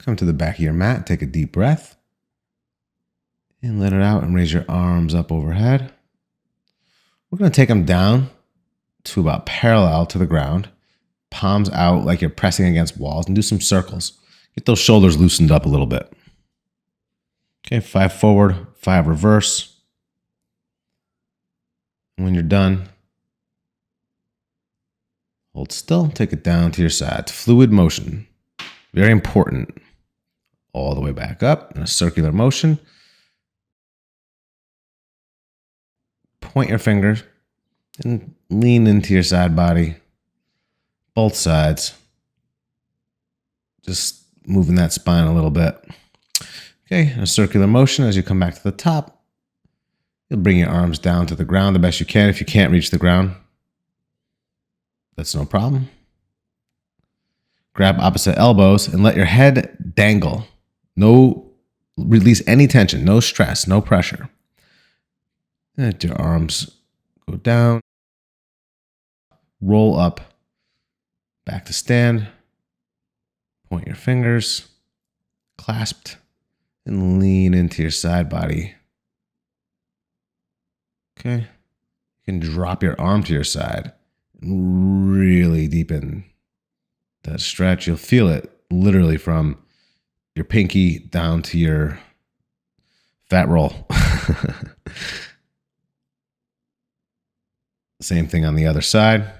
Come to the back of your mat, take a deep breath. And let it out and raise your arms up overhead. We're going to take them down to about parallel to the ground. Palms out like you're pressing against walls, and do some circles. Get those shoulders loosened up a little bit. Okay, 5 forward, 5 reverse. And when you're done, hold still, take it down to your side. It's fluid motion. Very important. All the way back up in a circular motion. Point your fingers and lean into your side body. Both sides. Just moving that spine a little bit. Okay, a circular motion as you come back to the top. You'll bring your arms down to the ground the best you can. If you can't reach the ground, that's no problem. Grab opposite elbows and let your head dangle. No, release any tension, no stress, no pressure. Let your arms go down. Roll up. Back to stand. Point your fingers. Clasped. And lean into your side body. Okay. You can drop your arm to your side and really deepen that stretch. You'll feel it literally from your pinky down to your fat roll. Same thing on the other side.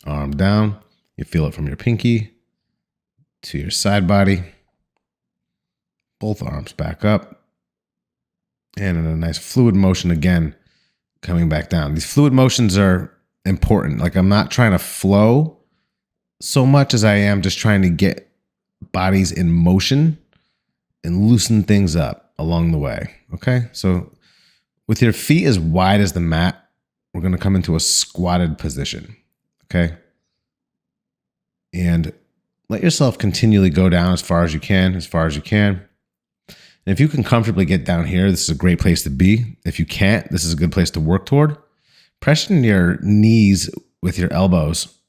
Arm down. You feel it from your pinky to your side body. Both arms back up. And in a nice fluid motion again, coming back down. These fluid motions are important. Like, I'm not trying to flow so much as I am just trying to get bodies in motion and loosen things up along the way. Okay? So with your feet as wide as the mat, we're going to come into a squatted position. Okay? And let yourself continually go down as far as you can, as far as you can. And if you can comfortably get down here, this is a great place to be. If you can't, this is a good place to work toward. Pressing your knees with your elbows,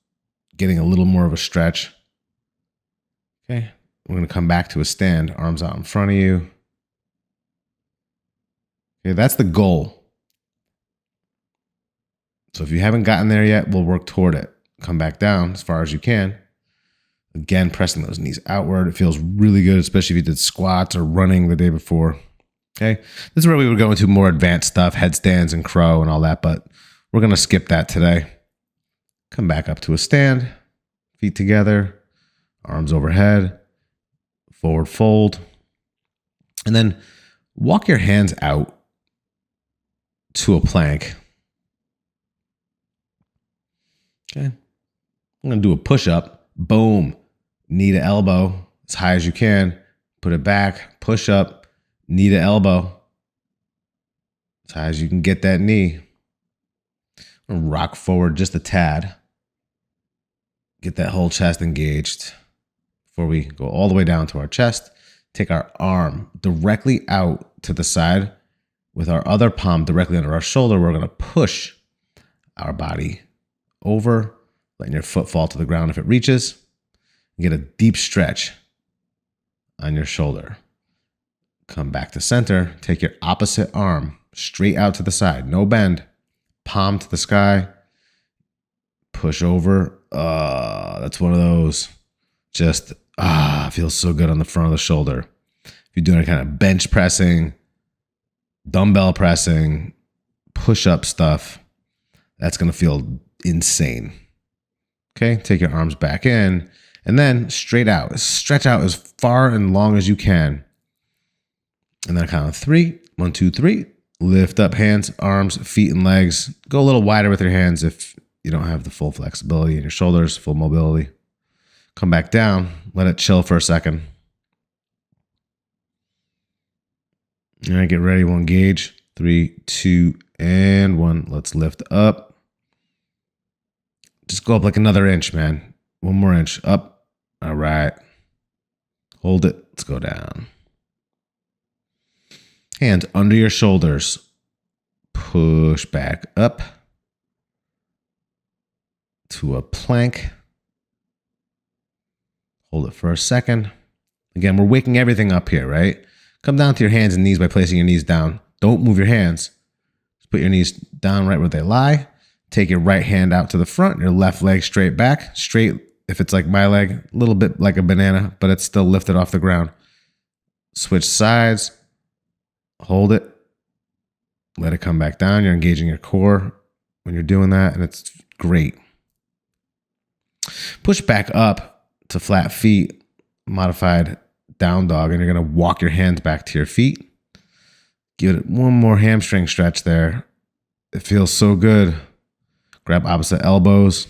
getting a little more of a stretch. Okay, we're going to come back to a stand, arms out in front of you. Okay, that's the goal. So if you haven't gotten there yet, we'll work toward it. Come back down as far as you can. Again, pressing those knees outward. It feels really good, especially if you did squats or running the day before. Okay, this is where we would go into more advanced stuff, headstands and crow and all that, but we're going to skip that today. Come back up to a stand, feet together, arms overhead, forward fold, and then walk your hands out to a plank. Okay, I'm going to do a push-up. Boom. Knee to elbow as high as you can. Put it back. Push up. Knee to elbow as high as you can get that knee. Rock forward just a tad. Get that whole chest engaged before we go all the way down to our chest. Take our arm directly out to the side with our other palm directly under our shoulder. We're going to push our body over, letting your foot fall to the ground if it reaches. Get a deep stretch on your shoulder. Come back to center. Take your opposite arm straight out to the side. No bend. Palm to the sky. Push over. That's one of those. Just, feels so good on the front of the shoulder. If you're doing any kind of bench pressing, dumbbell pressing, push-up stuff, that's going to feel insane. Okay, take your arms back in. And then straight out. Stretch out as far and long as you can. And then count of 3. 1, 2, 3. Lift up hands, arms, feet, and legs. Go a little wider with your hands if you don't have the full flexibility in your shoulders, full mobility. Come back down. Let it chill for a second. All right, get ready. We'll engage. 3, 2, and 1. Let's lift up. Just go up like another inch, man. 1 more inch. Up. All right. Hold it. Let's go down. Hands under your shoulders. Push back up to a plank. Hold it for a second. Again, we're waking everything up here, right? Come down to your hands and knees by placing your knees down. Don't move your hands. Just put your knees down right where they lie. Take your right hand out to the front, your left leg straight back. Straight, if it's like my leg, a little bit like a banana, but it's still lifted off the ground. Switch sides. Hold it. Let it come back down. You're engaging your core when you're doing that, and it's great. Push back up to flat feet, modified down dog, and you're going to walk your hands back to your feet. Give it one more hamstring stretch there. It feels so good. Grab opposite elbows.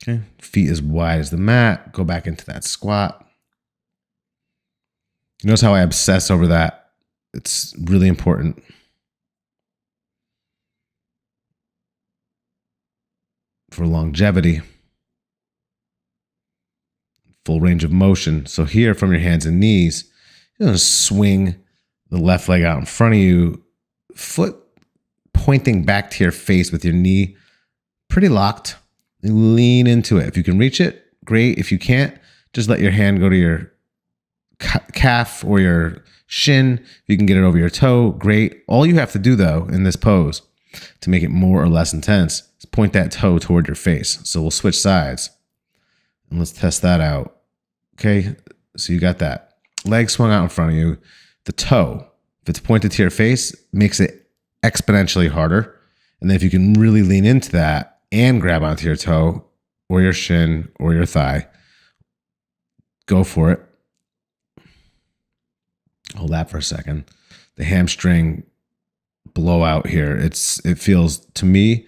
Okay, feet as wide as the mat. Go back into that squat. Notice how I obsess over that. It's really important. For longevity. Full range of motion. So here from your hands and knees, you're going to swing the left leg out in front of you, foot pointing back to your face with your knee pretty locked. Lean into it. If you can reach it, great. If you can't, just let your hand go to your calf or your shin. If you can get it over your toe, great. All you have to do though in this pose to make it more or less intense is point that toe toward your face. So we'll switch sides and let's test that out. Okay, so you got that. Leg swung out in front of you. The toe, if it's pointed to your face, makes it exponentially harder. And then if you can really lean into that and grab onto your toe or your shin or your thigh, go for it. Hold that for a second. The hamstring blowout here. It feels to me,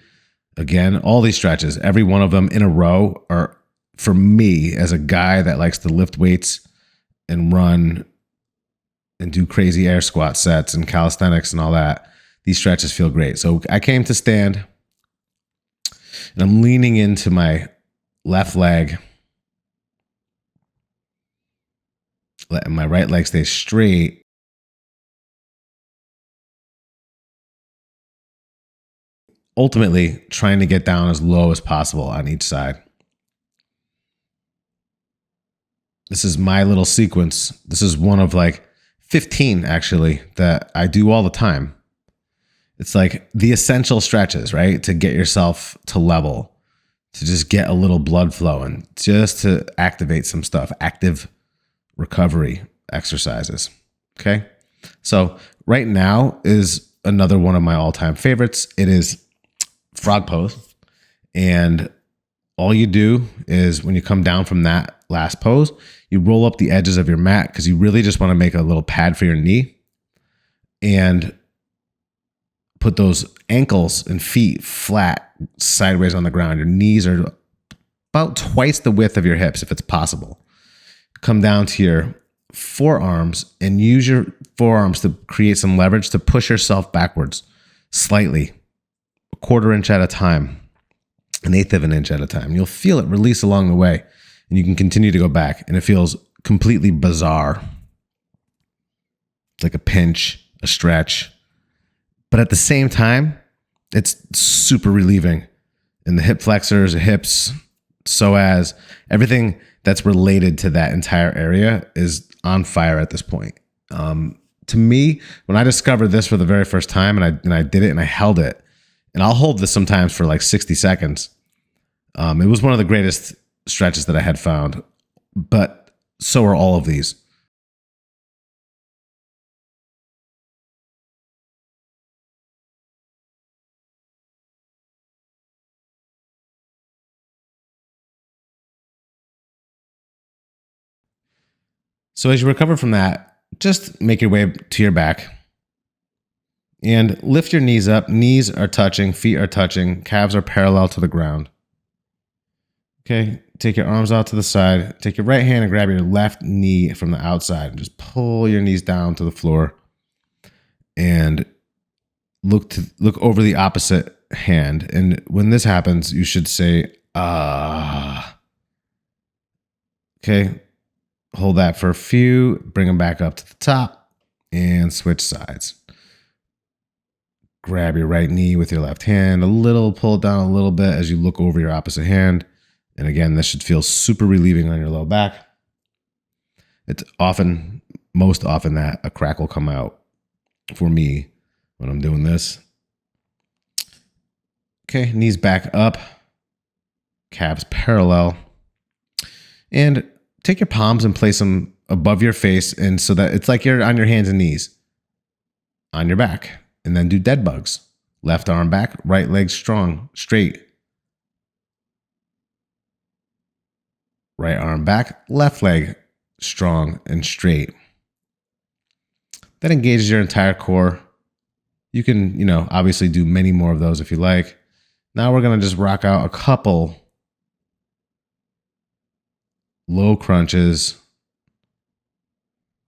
again, all these stretches, every one of them in a row are, for me as a guy that likes to lift weights and run and do crazy air squat sets and calisthenics and all that, these stretches feel great. So I came to stand and I'm leaning into my left leg, letting my right leg stay straight. Ultimately, trying to get down as low as possible on each side. This is my little sequence. This is one of like 15 actually that I do all the time. It's like the essential stretches, right? To get yourself to level, to just get a little blood flowing, just to activate some stuff, active recovery exercises. Okay. So right now is another one of my all-time favorites. It is frog pose. And all you do is when you come down from that last pose, you roll up the edges of your mat because you really just want to make a little pad for your knee and put those ankles and feet flat sideways on the ground. Your knees are about twice the width of your hips if it's possible. Come down to your forearms and use your forearms to create some leverage to push yourself backwards slightly, a 1/4 inch at a time, 1/8 of an inch at a time. You'll feel it release along the way and you can continue to go back and it feels completely bizarre. It's like a pinch, a stretch, but at the same time, it's super relieving in the hip flexors, the hips, psoas, everything that's related to that entire area is on fire at this point. To me, when I discovered this for the very first time and I did it and I held it, and I'll hold this sometimes for like 60 seconds. It was one of the greatest stretches that I had found, but so are all of these. So as you recover from that, just make your way to your back and lift your knees up. Knees are touching, feet are touching, calves are parallel to the ground. Okay, take your arms out to the side. Take your right hand and grab your left knee from the outside and just pull your knees down to the floor and look over the opposite hand. And when this happens, you should say, ah. Okay, hold that for a few, bring them back up to the top and switch sides. Grab your right knee with your left hand, pull it down a little bit as you look over your opposite hand And again, this should feel super relieving on your low back. It's most often that a crack will come out for me when I'm doing this. Okay, knees back up, calves parallel. And take your palms and place them above your face, and so that it's like you're on your hands and knees on your back. And then do dead bugs. Left arm back, right leg strong, straight. Right arm back, left leg strong and straight. That engages your entire core. You can, obviously do many more of those if you like. Now we're going to just rock out a couple low crunches,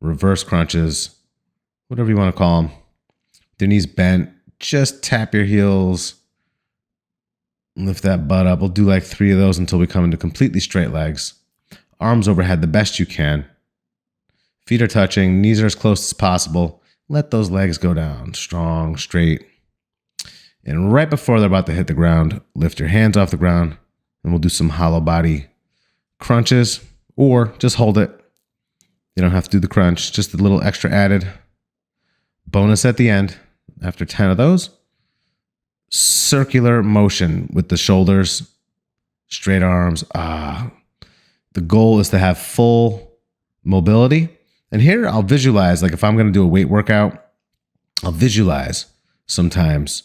reverse crunches, whatever you want to call them. Their knees bent. Just tap your heels. Lift that butt up. We'll do like 3 of those until we come into completely straight legs. Arms overhead the best you can. Feet are touching. Knees are as close as possible. Let those legs go down. Strong, straight. And right before they're about to hit the ground, lift your hands off the ground. And we'll do some hollow body crunches, or just hold it. You don't have to do the crunch. Just a little extra added bonus at the end. After 10 of those, circular motion with the shoulders, straight arms. The goal is to have full mobility. And here I'll visualize, like if I'm going to do a weight workout, I'll visualize sometimes,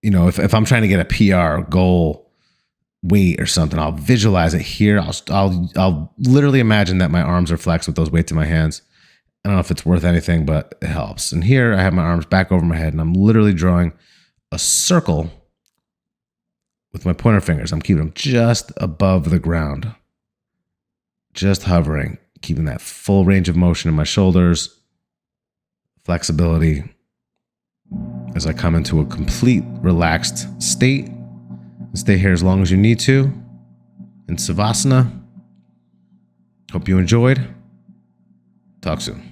if I'm trying to get a PR goal weight or something, I'll visualize it here. I'll literally imagine that my arms are flexed with those weights in my hands. I don't know if it's worth anything, but it helps. And here I have my arms back over my head and I'm literally drawing a circle with my pointer fingers. I'm keeping them just above the ground, just hovering, keeping that full range of motion in my shoulders, flexibility as I come into a complete relaxed state. Stay here as long as you need to in Savasana. Hope you enjoyed. Talk soon.